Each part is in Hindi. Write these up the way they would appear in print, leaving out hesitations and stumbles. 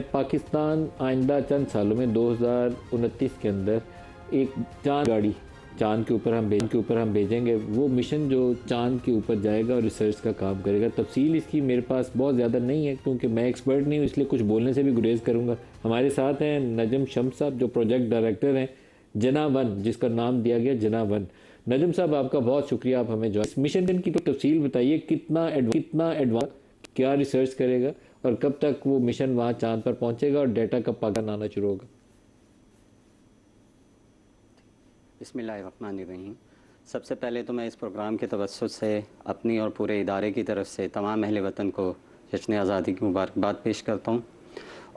पाकिस्तान आइंदा चंद सालों में 2029 के अंदर एक चांद गाड़ी चांद के ऊपर हम भेजेंगे। वो मिशन जो चांद के ऊपर जाएगा और रिसर्च का काम करेगा। तफसील इसकी मेरे पास बहुत ज़्यादा नहीं है क्योंकि मैं एक्सपर्ट नहीं हूँ, इसलिए कुछ बोलने से भी गुरेज करूँगा। हमारे साथ हैं नजम शम्स साहब जो प्रोजेक्ट डायरेक्टर हैं जना-1, जिसका नाम दिया गया जना-1। नजम साहब, आपका बहुत शुक्रिया, आप हमें जो मिशन की तो तफसील बताइए, कितना एडवांस, क्या रिसर्च करेगा और कब तक वो मिशन वहाँ चांद पर पहुँचेगा और डेटा कब पाकिस्तान आना शुरू होगा। बिस्मिल्लाहिर्रहमानिर्रहीम। सबसे पहले तो मैं इस प्रोग्राम के तवस्सुत से अपनी और पूरे इदारे की तरफ से तमाम अहले वतन को जश्न आज़ादी की मुबारकबाद पेश करता हूँ।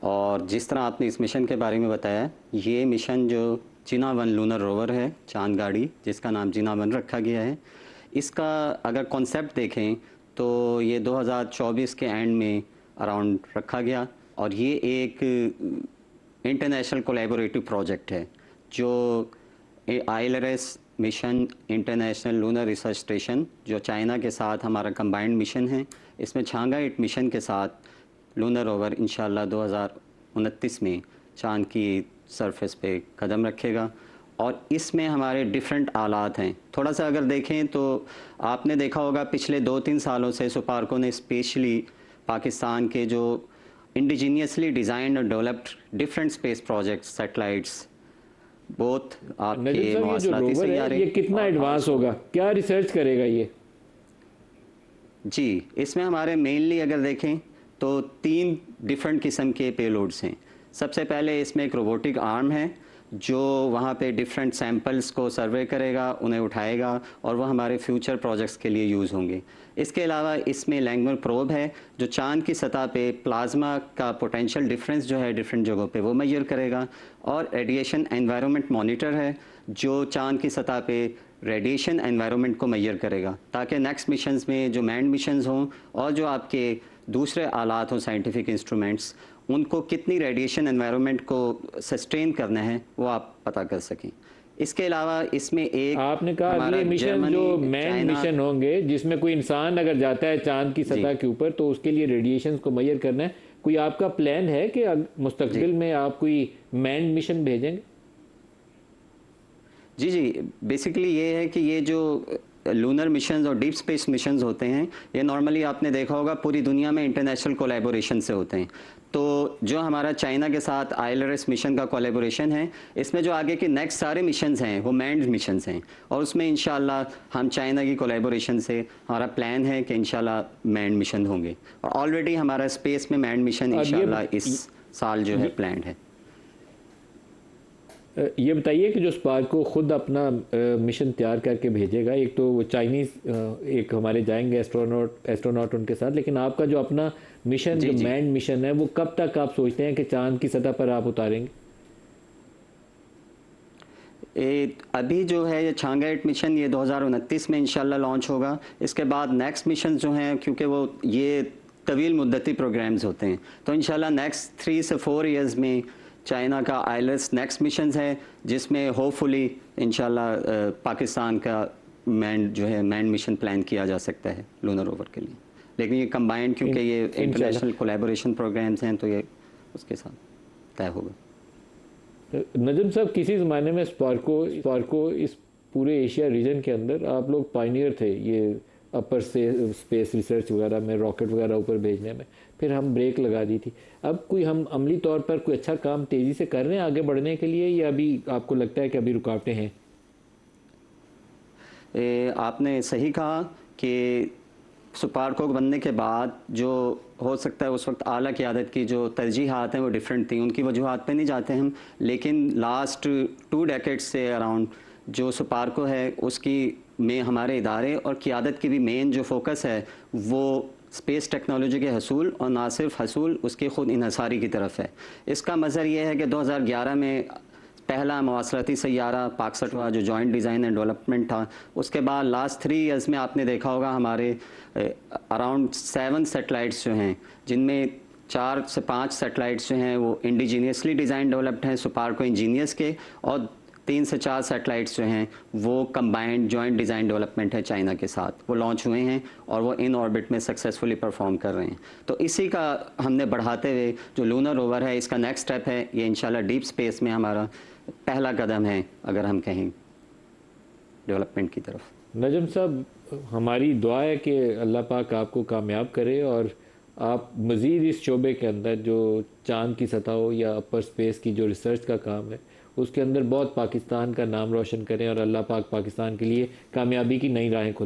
और जिस तरह आपने इस मिशन के बारे में बताया, ये मिशन जो जना-1 लूनर रोवर है, चांद गाड़ी, जिसका नाम जना-1 रखा गया है, इसका अगर कॉन्सेप्ट देखें तो ये 2024 के एंड में अराउंड रखा गया। और ये एक इंटरनेशनल कोलैबोरेटिव प्रोजेक्ट है जो ILRS mission, international lunar research station, जो चाइना के साथ हमारा कंबाइंड मिशन है, इसमें छांगा-8 मिशन के साथ लूनर रोवर इंशाल्लाह 2029 में चांद की सरफेस पे कदम रखेगा। और इसमें हमारे डिफरेंट आलात हैं। थोड़ा सा अगर देखें तो आपने देखा होगा पिछले 2-3 सालों से सुपार्को ने स्पेशली पाकिस्तान के जो इंडिजीनियसली डिज़ाइंड और developed different space projects, satellites, both आपके मवासलाती सैयारे, ये कितना एडवांस होगा, क्या रिसर्च करेगा ये? जी, इसमें हमारे मेनली अगर देखें तो 3 डिफरेंट किस्म के पेलोड्स हैं। सबसे पहले इसमें एक रोबोटिक आर्म है जो वहाँ पे डिफरेंट सैंपल्स को सर्वे करेगा, उन्हें उठाएगा और वह हमारे फ्यूचर प्रोजेक्ट्स के लिए यूज़ होंगे। इसके अलावा इसमें लैंग्वेज प्रोब है जो चांद की सतह पे प्लाज्मा का पोटेंशियल डिफरेंस जो है डिफरेंट जगहों पे वो मेजर करेगा। और रेडिएशन एनवायरनमेंट मॉनिटर है जो चांद की सतह पे रेडिएशन एनवायरनमेंट को मेजर करेगा, ताकि नेक्स्ट मिशंस में जो मैंड मिशंस हों और जो आपके दूसरे आलात हों, साइंटिफिक इंस्ट्रूमेंट्स, उनको कितनी रेडिएशन एनवायरनमेंट को सस्टेन करना है वो आप पता कर सकें। इसके अलावा इसमें एक आपने कहा अगले मिशन जो मैन मिशन होंगे जिसमें कोई इंसान अगर जाता है चांद की सतह के ऊपर तो उसके लिए रेडिएशन को मेजर करना है, कोई आपका प्लान है कि मुस्तकबिल में आप कोई मैन मिशन भेजेंगे? जी, बेसिकली ये है कि ये जो लूनर मिशंस और डीप स्पेस मिशंस होते हैं, ये नॉर्मली आपने देखा होगा पूरी दुनिया में इंटरनेशनल कोलैबोरेशन से होते हैं। तो जो हमारा चाइना के साथ ILRS मिशन का कोलैबोरेशन है, इसमें जो आगे के नेक्स्ट सारे मिशंस हैं वो मैन्ड मिशंस हैं और उसमें इंशाल्लाह हम चाइना की कोलैबोरेशन से हमारा प्लान है कि इंशाल्लाह मैन्ड मिशन होंगे। और ऑलरेडी हमारा स्पेस में मैन्ड मिशन इंशाल्लाह इस साल जो है प्लान है। ये बताइए कि जो स्पार्को खुद अपना मिशन तैयार करके भेजेगा, एक तो वो चाइनीज़ एक हमारे जाएंगे एस्ट्रोनॉट उनके साथ, लेकिन आपका जो अपना मिशन जो मैन्ड मिशन है वो कब तक आप सोचते हैं कि चांद की सतह पर आप उतारेंगे? अभी जो है ये छांगा-8 मिशन ये 2029 में इंशाल्लाह लॉन्च होगा। इसके बाद नेक्स्ट मिशन जो हैं, क्योंकि वो ये तवील मुद्दती प्रोग्राम्स होते हैं, तो इंशाल्लाह नेक्स्ट 3 से 4 ईयर्स में चाइना का ILRS नेक्स्ट मिशन है जिसमें होपफुली इंशाल्लाह पाकिस्तान का मैंड जो है मैंड मिशन प्लान किया जा सकता है लूनर रोवर के लिए। लेकिन ये कंबाइंड, क्योंकि ये इंटरनेशनल कोलैबोरेशन प्रोग्राम्स हैं, तो ये उसके साथ तय होगा। नजम साहब, किसी ज़माने में स्पार्को इस पूरे एशिया रीजन के अंदर आप लोग पायनियर थे, ये अपर से स्पेस रिसर्च वगैरह में, रॉकेट वगैरह ऊपर भेजने में, फिर हम ब्रेक लगा दी थी। अब कोई हम अमली तौर पर कोई अच्छा काम तेज़ी से कर रहे हैं आगे बढ़ने के लिए, या अभी आपको लगता है कि अभी रुकावटें हैं? आपने सही कहा कि सुपार्को बनने के बाद जो हो सकता है उस वक्त आला क़यादत की जो तरजीहात हैं वो डिफरेंट थी, उनकी वजूहात पे नहीं जाते हम, लेकिन लास्ट 2 डेकेड्स से अराउंड जो सुपार्को है उसकी में हमारे इदारे और क़यादत की भी मेन जो फोकस है वो स्पेस टेक्नोलॉजी के हसूल और ना सिर्फ हसूल उसके ख़ुद इन्हसारी की तरफ है। इसका मज़र ये है कि 2011 में पहला मवासलाती सैयारा पाकसटवा जो जॉइंट डिज़ाइन एंड डेवलपमेंट था, उसके बाद लास्ट 3 ईयर्स में आपने देखा होगा हमारे अराउंड 7 सैटेलाइट्स जो हैं, जिनमें 4 से 5 सैटेलाइट्स जो हैं वो इंडिजीनियसली डिज़ाइन डेवलप्ड हैं सुपार्को इंजीनियर्स के, और 3 से 4 सैटेलाइट्स जो हैं वो कंबाइंड जॉइंट डिज़ाइन डेवलपमेंट है चाइना के साथ, वो लॉन्च हुए हैं और वो इन ऑर्बिट में सक्सेसफुली परफॉर्म कर रहे हैं। तो इसी का हमने बढ़ाते हुए जो लूनर रोवर है, इसका नेक्स्ट स्टेप है, ये इंशाल्लाह डीप स्पेस में हमारा पहला कदम है अगर हम कहें डेवलपमेंट की तरफ। नजम साहब, हमारी दुआ है कि अल्लाह पाक आपको कामयाब करे और आप मज़ीद इस शोबे के अंदर जो चांद की सतह हो या अपर स्पेस की जो रिसर्च का काम है उसके अंदर बहुत पाकिस्तान का नाम रोशन करें और अल्लाह पाक पाकिस्तान के लिए कामयाबी की नई राहें खोले।